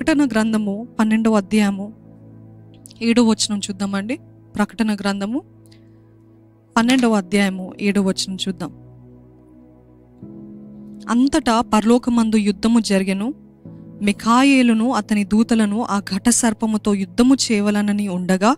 ప్రకటన గ్రంథము 12వ అధ్యాయము 7వ వచనం చూద్దామండి. ప్రకటన గ్రంథము 12వ అధ్యాయము 7వ వచనం చూద్దాం. అంతటా పరలోకమందు యుద్ధము జరిగెను. మిఖాయేలును అతని దూతలను ఆ ఘట సర్పముతో యుద్ధము చేయవలనని ఉండగా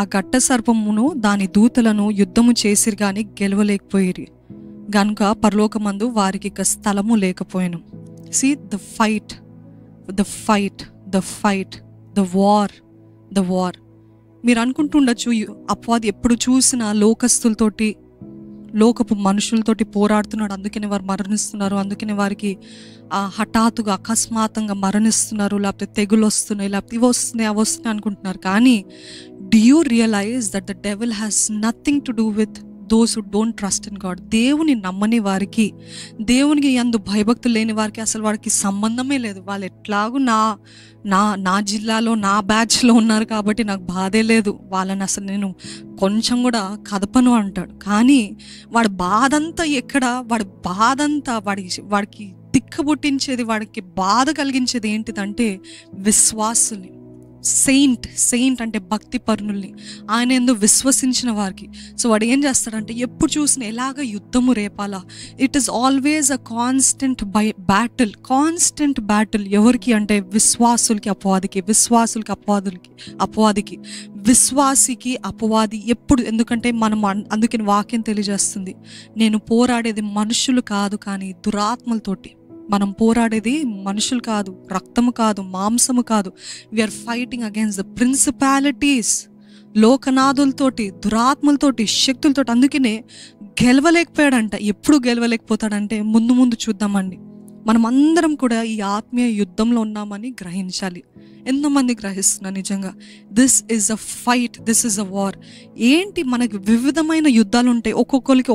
ఆ ఘట్ట సర్పమును దాని దూతలను యుద్ధము చేసిరి గాని గెలవలేకపోయిరి గనుక పరలోకమందు వారికి ఇక స్థలము లేకపోయాను. See the fight, the fight, the fight, the war. మీరు అనుకుంటుండొచ్చు అపవాది ఎప్పుడు చూసినా లోకస్తులతోటి, లోకపు మనుషులతోటి పోరాడుతున్నాడు, అందుకని వారు మరణిస్తున్నారు, అందుకని వారికి హఠాత్తుగా అకస్మాత్తుగా మరణిస్తున్నారు, లేకపోతే తెగులు వస్తున్నాయి, లేకపోతే ఇవి వస్తున్నాయి అవి వస్తున్నాయి అనుకుంటున్నారు. కానీ do you realize that the devil has nothing to do with those who don't trust in God? దేవుని నమ్మని వారికి, దేవునికి యందు భయభక్తులు లేని వారికి అసలు వారికి సంబంధమే లేదు. వాళ్ళు ఎట్లాగూ నా జిల్లాలో నా బ్యాచ్లో ఉన్నారు కాబట్టి నాకు బాధే లేదు, వాళ్ళని అసలు నేను కొంచెం కూడా కదపను అంటాడు. కానీ వాడి బాధంతా ఎక్కడ, వాడి బాధంతా వాడికి తిక్కబుట్టించేది, వాడికి బాధ కలిగించేది ఏంటిదంటే విశ్వాసుల్ని, సెయింట్ అంటే భక్తి పరునుల్ని, ఆయన ఎందు విశ్వసించిన వారికి. సో వాడు ఏం చేస్తాడంటే ఎప్పుడు చూసిన ఎలాగ యుద్ధము రేపాలా. It is always a constant battle. ఎవరికి అంటే విశ్వాసులకి అపవాదికి, అపవాదికి, విశ్వాసికి అపవాది ఎప్పుడు. ఎందుకంటే మనం అందుకని వాక్యం తెలియజేస్తుంది, నేను పోరాడేది మనుషులు కాదు కానీ దురాత్మలతోటి. మనం పోరాడేది మనుషులు కాదు, రక్తము కాదు, మాంసము కాదు. We are fighting against the principalities, లోకనాథులతోటి, దురాత్మలతోటి, శక్తులతోటి. అందుకనే గెలవలేకపోయాడంట. ఎప్పుడు గెలవలేకపోతాడంటే ముందు చూద్దామండి. మనం అందరం కూడా ఈ ఆత్మీయ యుద్ధంలో ఉన్నామని గ్రహించాలి. ఎంతోమంది గ్రహిస్తున్నారు నిజంగా. This is a fight, this is a war. ఏంటి, మనకి వివిధమైన యుద్ధాలు ఉంటాయి. ఒక్కొక్కరికి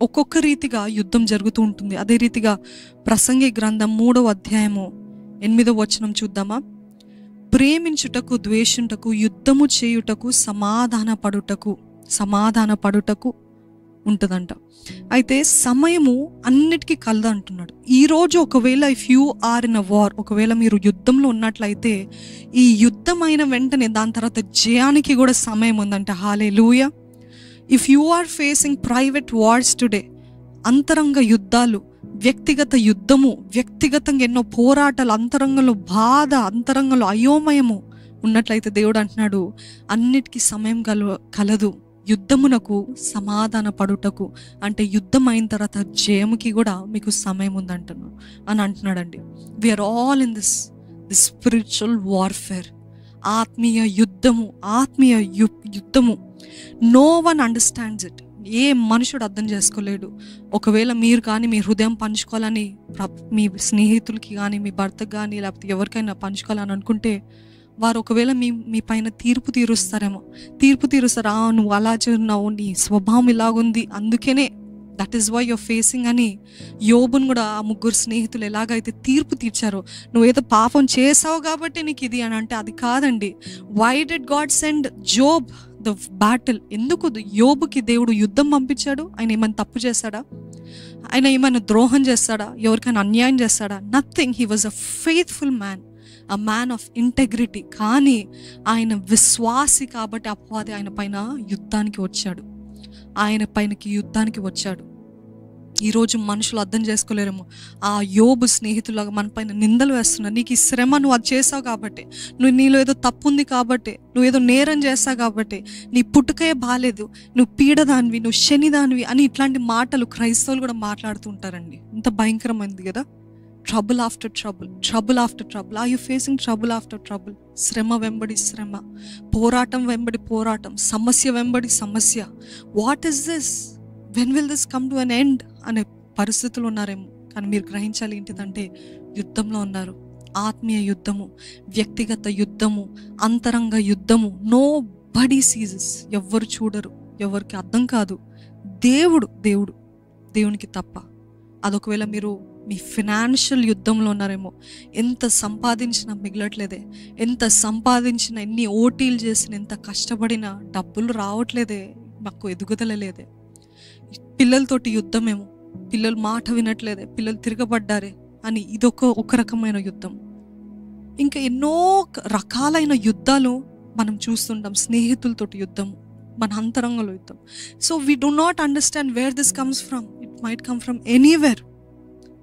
ఒక్కొక్క రీతిగా యుద్ధం జరుగుతూ ఉంటుంది. అదే రీతిగా ప్రసంగి గ్రంథం 3వ అధ్యాయము 8వ వచనం చూద్దామా. ప్రేమించుటకు, ద్వేషుటకు, యుద్ధము చేయుటకు, సమాధాన పడుటకు ఉంటుందంట. అయితే సమయము అన్నిటికీ కలదు అంటున్నాడు. ఈరోజు ఒకవేళ if you are in a war, ఒకవేళ మీరు యుద్ధంలో ఉన్నట్లయితే ఈ యుద్ధం అయిన వెంటనే దాని తర్వాత జయానికి కూడా సమయం ఉందంట. Hallelujah. If you are facing private wars today, అంతరంగ యుద్ధాలు, వ్యక్తిగత యుద్ధము, వ్యక్తిగతంగా ఎన్నో పోరాటాలు, అంతరంగంలో బాధ, అంతరంగంలో అయోమయము ఉన్నట్లయితే దేవుడు అంటున్నాడు అన్నిటికీ సమయం కలదు, యుద్ధమునకు సమాధాన పడుటకు. అంటే యుద్ధం అయిన తర్వాత జయముకి కూడా మీకు సమయం ఉందంటున్నాడు అని అంటున్నాడండి. We are all in this spiritual warfare. ఆత్మీయ యుద్ధము. No one understands it. ఏ మనుషుడు అర్థం చేసుకోలేడు. ఒకవేళ మీరు కానీ మీ హృదయం పంచుకోవాలని, మీ స్నేహితులకి కానీ, మీ భర్తకు కానీ, లేకపోతే ఎవరికైనా పంచుకోవాలని అనుకుంటే వారు ఒకవేళ మీ పైన తీర్పు తీరుస్తారు. నువ్వు అలా చేస్తున్నావు, నీ స్వభావం ఇలాగుంది, అందుకనే that is why your facing అని యోబును కూడా ఆ 3 స్నేహితులు ఎలాగైతే తీర్పు తీర్చారో, నువ్వేదో పాపం చేసావు కాబట్టి నీకు ఇది అని అంటే అది కాదండి. Why did God send Job the battle? ఎందుకు యోబుకి దేవుడు యుద్ధం పంపించాడు? ఆయన ఏమైనా తప్పు చేశాడా? ఆయన ఏమైనా ద్రోహం చేస్తాడా? ఎవరికైనా అన్యాయం చేస్తాడా? Nothing. He was a faithful man, a man of integrity. కానీ ఆయన విశ్వాసి కాబట్టి అపవాది ఆయన పైన యుద్ధానికి వచ్చాడు. ఈరోజు మనుషులు అర్థం చేసుకోలేరేమో. ఆ యోబు స్నేహితులాగా మన పైన నిందలు వేస్తున్నారు. నీకు ఈ శ్రమ, నువ్వు అది చేసావు కాబట్టి, నీలో ఏదో తప్పు ఉంది కాబట్టి, నువ్వు ఏదో నేరం చేస్తావు కాబట్టి, నీ పుట్టుకే బాలేదు, నువ్వు పీడదానివి, నువ్వు శనిదానివి అని ఇట్లాంటి మాటలు క్రైస్తవులు కూడా మాట్లాడుతూ ఉంటారండి. ఇంత భయంకరమైంది కదా. Trouble after trouble. Are you facing trouble after trouble? శ్రమ వెంబడి శ్రమ, పోరాటం వెంబడి పోరాటం, సమస్య వెంబడి సమస్య. What is this? When will this come to an end అనే పరిస్థితులు ఉన్నారేమో. కానీ మీరు గ్రహించాలి ఏంటిదంటే యుద్ధంలో ఉన్నారు. ఆత్మీయ యుద్ధము, వ్యక్తిగత యుద్ధము, అంతరంగ యుద్ధము. Nobody sees. ఎవ్వరు చూడరు, ఎవరికి అర్థం కాదు. దేవునికి తప్ప. అదొకవేళ మీరు మీ ఫినాన్షియల్ యుద్ధంలో ఉన్నారేమో. ఎంత సంపాదించినా మిగలట్లేదే, ఎంత సంపాదించినా, ఎన్ని ఓటీలు చేసినా, ఎంత కష్టపడినా డబ్బులు రావట్లేదే, మాకు ఎదుగుదల లేదే. పిల్లలతోటి యుద్ధమేమో, పిల్లలు మాట వినట్లేదే, పిల్లలు తిరగబడ్డారే అని ఇదొక రకమైన యుద్ధం. ఇంకా ఎన్నో రకాలైన యుద్ధాలు మనం చూస్తుంటాం. స్నేహితులతోటి యుద్ధం, మన అంతరంగంలో యుద్ధం. So we do not understand where this comes from. It might come from anywhere.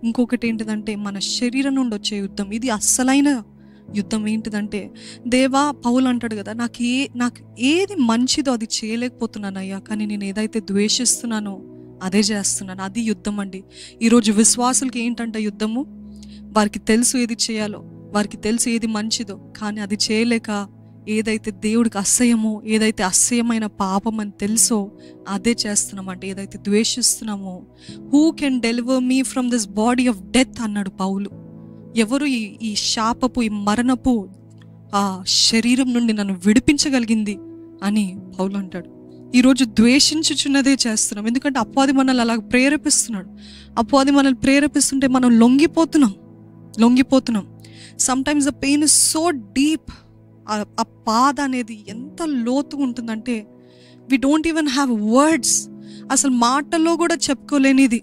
ఇంకొకటి ఏంటిదంటే మన శరీరం నుండి వచ్చే యుద్ధం. ఇది అస్సలైన యుద్ధం. ఏంటిదంటే దేవా, పౌలు అంటాడు కదా, నాకు ఏది మంచిదో అది చేయలేకపోతున్నానయ్యా, కానీ నేను ఏదైతే ద్వేషిస్తున్నానో అదే చేస్తున్నాను. అది యుద్ధం అండి. ఈరోజు విశ్వాసులకి ఏంటంటే యుద్ధము, వారికి తెలుసు ఏది చేయాలో, వారికి తెలుసు ఏది మంచిదో, కానీ అది చేయలేక ఏదైతే దేవుడికి అసహ్యమో, ఏదైతే అసహ్యమైన పాపం అని తెలుసో అదే చేస్తున్నామంటే, ఏదైతే ద్వేషిస్తున్నామో. Who can deliver me from this body of death అన్నాడు పౌలు. ఎవరు ఈ శాపపు, ఈ మరణపు ఆ శరీరం నుండి నన్ను విడిపించగలిగింది అని పౌలు అంటాడు. ఈరోజు ద్వేషించుచున్నదే చేస్తున్నాం. ఎందుకంటే అపవాది మనల్ని అలా ప్రేరేపిస్తున్నాడు. అపవాది మనల్ని ప్రేరేపిస్తుంటే మనం లొంగిపోతున్నాం. Sometimes the pain is so deep. ఆ బాధ అనేది ఎంత లోతుగా ఉంటుందంటే we don't even have words. అసలు మాటల్లో కూడా చెప్పుకోలేనిది.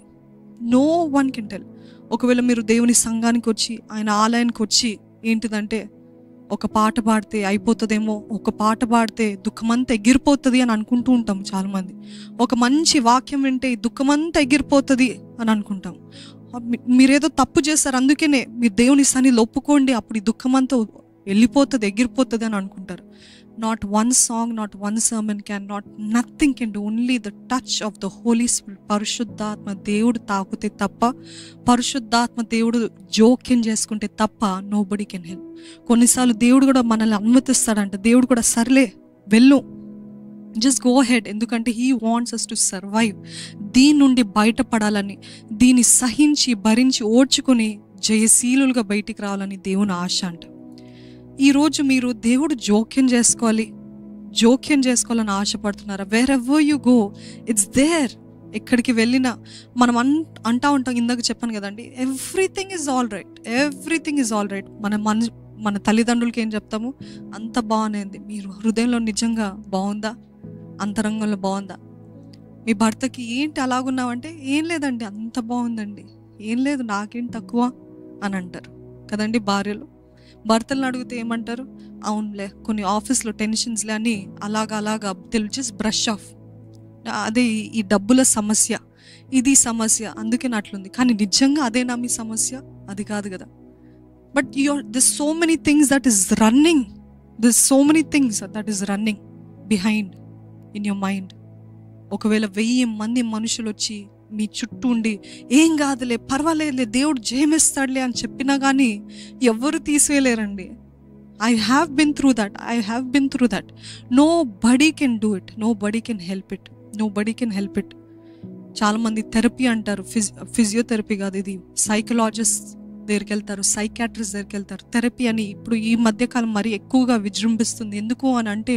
No one can tell. ఒకవేళ మీరు దేవుని సంఘానికి వచ్చి, ఆయన ఆలయానికి వచ్చి ఏంటిదంటే ఒక పాట పాడితే అయిపోతుందేమో, ఒక పాట పాడితే దుఃఖమంతా ఎగిరిపోతుంది అని అనుకుంటూ ఉంటాం చాలామంది. ఒక మంచి వాక్యం వింటే దుఃఖమంతా ఎగిరిపోతుంది అని అనుకుంటాం. మీరేదో తప్పు చేస్తారు, అందుకనే మీరు దేవుని సన్నిధిలో ఒప్పుకోండి, అప్పుడు ఈ దుఃఖమంతా వెళ్ళిపోతుంది, ఎగిరిపోతుంది అని అనుకుంటారు. Not one song, not one sermon can, nothing can do. Only the touch of the Holy Spirit. పరిశుద్ధాత్మ దేవుడు తాకితే తప్ప, పరిశుద్ధాత్మ దేవుడు జోక్యం చేసుకుంటే తప్ప నోబడీ కెన్ హెల్ప్. కొన్నిసార్లు దేవుడు కూడా మనల్ని అనుమతిస్తాడంట. దేవుడు కూడా సర్లే వెళ్ళు, జస్ట్ గో హెడ్. ఎందుకంటే he wants us to survive. దీని నుండి బయటపడాలని, దీన్ని సహించి భరించి ఓడ్చుకొని జయశీలులుగా బయటికి రావాలని దేవుని ఆశ అంట. ఈరోజు మీరు దేవుడు జోక్యం చేసుకోవాలని ఆశపడుతున్నారా? Wherever you go, it's there. ఎక్కడికి వెళ్ళినా మనం అంటా ఉంటాం, ఇందాక చెప్పాను కదండి, ఎవ్రీథింగ్ ఈజ్ ఆల్ రైట్. మన తల్లిదండ్రులకి ఏం చెప్తాము? అంత బాగునేది. మీరు హృదయంలో నిజంగా బాగుందా? అంతరంగంలో బాగుందా? మీ భర్తకి ఏంటి అలాగున్నావంటే, ఏం లేదండి, అంత బాగుందండి, ఏం లేదు, నాకేం తక్కువ అని అంటారు కదండి భార్యలు. భర్తలను అడిగితే ఏమంటారు? అవునులే, కొన్ని ఆఫీస్లో టెన్షన్స్లే అని అలాగా జస్ట్ బ్రష్ ఆఫ్. అదే ఈ డబ్బుల సమస్య, ఇది సమస్య, అందుకే అట్లుంది. కానీ నిజంగా అదేనా మీ సమస్య? అది కాదు కదా. But there's so many things that is running behind in your mind. ఒకవేళ 1000 మంది మనుషులు వచ్చి మీ చుట్టూ ఉండి ఏం కాదులే, పర్వాలేదులే, దేవుడు జయమిస్తాడులే అని చెప్పినా కానీ ఎవరు తీసివేయలేరండి. I have been through that. Nobody can do it. Nobody can help it. చాలా మంది థెరపీ అంటారు. ఫిజియోథెరపీ కాదు ఇది. సైకలాజిస్ట్ దగ్గరికి వెళ్తారు, సైకాట్రిస్ట్ దగ్గరికి వెళ్తారు. థెరపీ అని ఇప్పుడు ఈ మధ్యకాలం మరీ ఎక్కువగా విజృంభిస్తుంది. ఎందుకు అని అంటే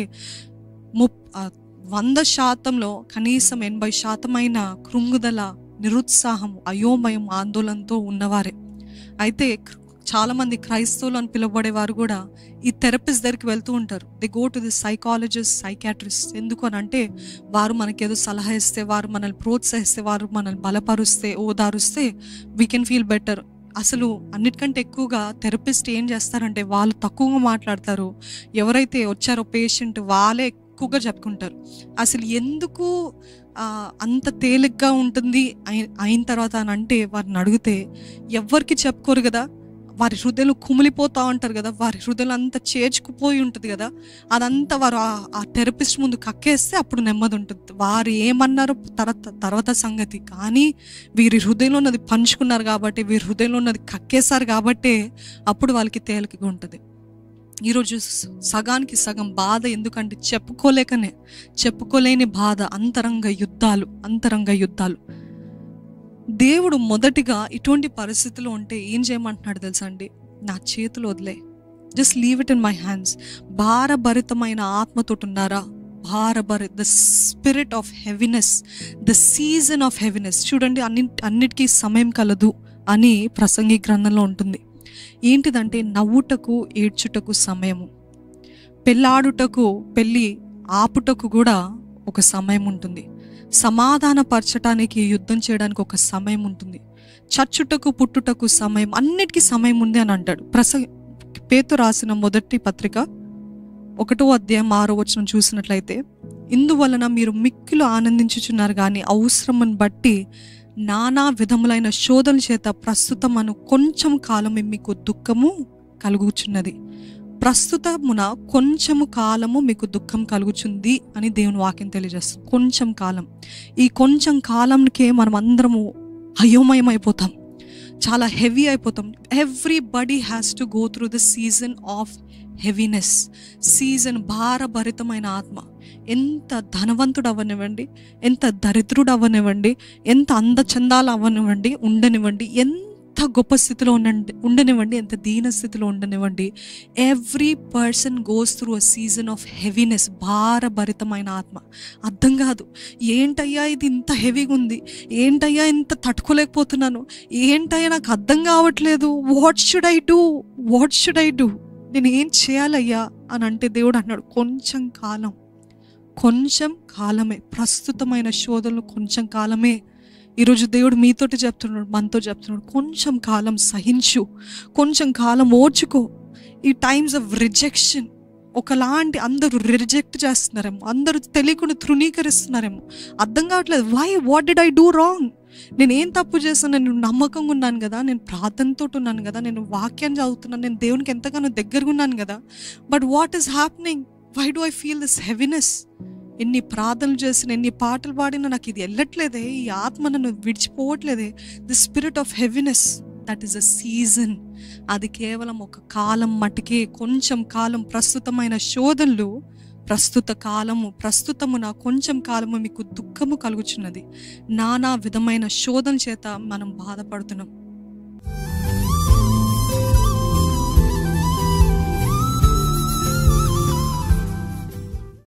100%లో కనీసం 80% కృంగుదల, నిరుత్సాహం, అయోమయం, ఆందోళనతో ఉన్నవారే. అయితే చాలామంది క్రైస్తవులు అని పిలువబడేవారు కూడా ఈ థెరపిస్ట్ దగ్గరికి వెళ్తూ ఉంటారు. They go to the psychologist, psychiatrist. ఎందుకు అని అంటే వారు మనకేదో సలహా ఇస్తే, వారు మనల్ని ప్రోత్సహిస్తే, వారు మనల్ని బలపరుస్తే, ఓదారుస్తే వీ కెన్ ఫీల్ బెటర్. అసలు అన్నిటికంటే ఎక్కువగా థెరపిస్ట్ ఏం చేస్తారంటే వాళ్ళు తక్కువగా మాట్లాడతారు. ఎవరైతే వచ్చారో పేషెంట్ వాళ్ళే ఎక్కువగా చెప్పుకుంటారు. అసలు ఎందుకు అంత తేలిగ్గా ఉంటుంది అయిన తర్వాత అని అంటే వారిని అడిగితే ఎవరికి చెప్పుకోరు కదా. వారి హృదయంలో కుమిలిపోతూ ఉంటారు కదా, వారి హృదయంలో అంతా చేర్చుకుపోయి ఉంటుంది కదా. అదంతా వారు ఆ థెరపిస్ట్ ముందు కక్కేస్తే అప్పుడు నెమ్మది ఉంటుంది. వారు ఏమన్నారో తర్వాత సంగతి. కానీ వీరి హృదయంలో ఉన్నది పంచుకున్నారు కాబట్టి, వీరి హృదయంలో ఉన్నది కక్కేశారు కాబట్టి అప్పుడు వాళ్ళకి తేలికగా ఉంటుంది. ఈరోజు సగానికి సగం బాధ ఎందుకంటే చెప్పుకోలేని బాధ, అంతరంగ యుద్ధాలు. దేవుడు మొదటిగా ఇటువంటి పరిస్థితులు ఉంటే ఏం చేయమంటున్నాడు తెలుసా అండి? నా చేతులు వదిలే, just leave it in my hands. భారభరితమైన ఆత్మతోటి ఉన్నారా? The spirit of heaviness, the season of heaviness. చూడండి, అన్నిటికీ సమయం కలదు అని ప్రసంగి గ్రంథంలో ఉంటుంది. ఏంటిదంటే నవ్వుటకు, ఏడ్చుటకు సమయము, పెళ్ళి ఆపుటకు కూడా ఒక సమయం ఉంటుంది, సమాధానపరచడానికి, యుద్ధం చేయడానికి ఒక సమయం ఉంటుంది, చచ్చుటకు పుట్టుటకు సమయం, అన్నిటికీ సమయం ఉంది అని అంటాడు. పేతురు రాసిన మొదటి పత్రిక 1వ అధ్యాయం 6వ వచనం చూసినట్లయితే, ఇందువలన మీరు మిక్కిలి ఆనందించుచున్నారు కానీ అవసరమును బట్టి నానా విధములైన శోధన చేత ప్రస్తుతమున కొంచెం కాలమే మీకు దుఃఖము కలుగుచున్నది. ప్రస్తుతమున కొంచెము కాలము మీకు దుఃఖం కలుగుచుంది అని దేవుని వాక్యం తెలియజేస్తుంది. కొంచెం కాలం. ఈ కొంచెం కాలంకే మనం అందరము అయోమయం అయిపోతాం, చాలా హెవీ అయిపోతాం. Everybody has to go through the season of heaviness. Season, భారభరితమైన ఆత్మ. ఎంత ధనవంతుడు అవ్వనివ్వండి, ఎంత దరిద్రుడు అవ్వనివ్వండి, ఎంత అందచందాలు అవ్వనివ్వండి, ఉండనివ్వండి, ఎంత గొప్ప స్థితిలో ఉండనివ్వండి, ఎంత దీన స్థితిలో ఉండనివ్వండి, every person goes through a season of heaviness. భారభరితమైన ఆత్మ. అర్థం కాదు, ఏంటయ్యా ఇది ఇంత హెవీగా ఉంది, ఏంటయ్యా ఇంత తట్టుకోలేకపోతున్నాను, ఏంటయ్యా నాకు అర్థం కావట్లేదు, what should I do, what should I do, నేను ఏం చేయాలయ్యా అని అంటే దేవుడు అన్నాడు, కొంచెం కాలం, కొంచెం కాలమే. ప్రస్తుతమైన శోధనలు కొంచెం కాలమే. ఈరోజు దేవుడు మీతోటి చెప్తున్నాడు, మనతో చెప్తున్నాడు, కొంచెం కాలం సహించు, కొంచెం కాలం ఓర్చుకో. ఈ టైమ్స్ ఆఫ్ రిజెక్షన్, ఒకలాంటి అందరూ రిజెక్ట్ చేస్తున్నారేమో, అందరూ తెలియకుండా తృణీకరిస్తున్నారేమో, అర్థం కావట్లేదు. Why, what did I do wrong, నేను ఏం తప్పు చేశాను, నేను నమ్మకంగా ఉన్నాను కదా, నేను ప్రార్థనతో ఉన్నాను కదా, నేను వాక్యాన్ని చదువుతున్నాను, నేను దేవునికి ఎంతగానో దగ్గరగా ఉన్నాను కదా, but what is happening, why do I feel this heaviness. ఎన్ని ప్రార్థనలు చేసిన, ఎన్ని పాటలు పాడినా నాకు ఇది వెళ్ళట్లేదే, ఈ ఆత్మ నన్ను విడిచిపోవట్లేదే. The spirit of heaviness, that is a season. అది కేవలం ఒక కాలం మటుకే, కొంచెం కాలం. ప్రస్తుతమైన శోధనలు ప్రస్తుత కాలము, ప్రస్తుతమున కొంచెం కాలము మీకు దుఃఖము కలుగుచున్నది. నానా విధమైన శోధన చేత మనం బాధపడుతున్నాం.